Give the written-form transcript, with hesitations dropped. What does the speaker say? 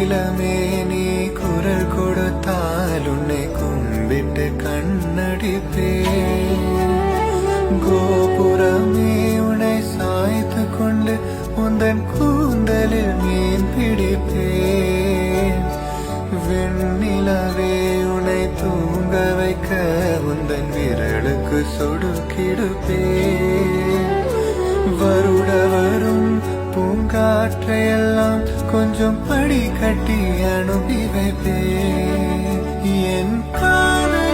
கோகிலமே நீ குரல் கொடுத்தால் உன்னை கும்பிட்டு கண்ணடிப்பே கோபுரமே உன்னை சாய்த்து கொண்டு உந்தன் கூந்தலில் மீன் பிடிப்பேன் வெண்ணிலவே உன்னை தூங்க வைக்க உந்தன் விரலுக்கு சொடுக்கிடுப்பேன் வருட வரும் பூங்காற்றையெல்லாம் கொஞ்சம் படி கட்டி அனுப்பி வைப்பேன் என் காதல்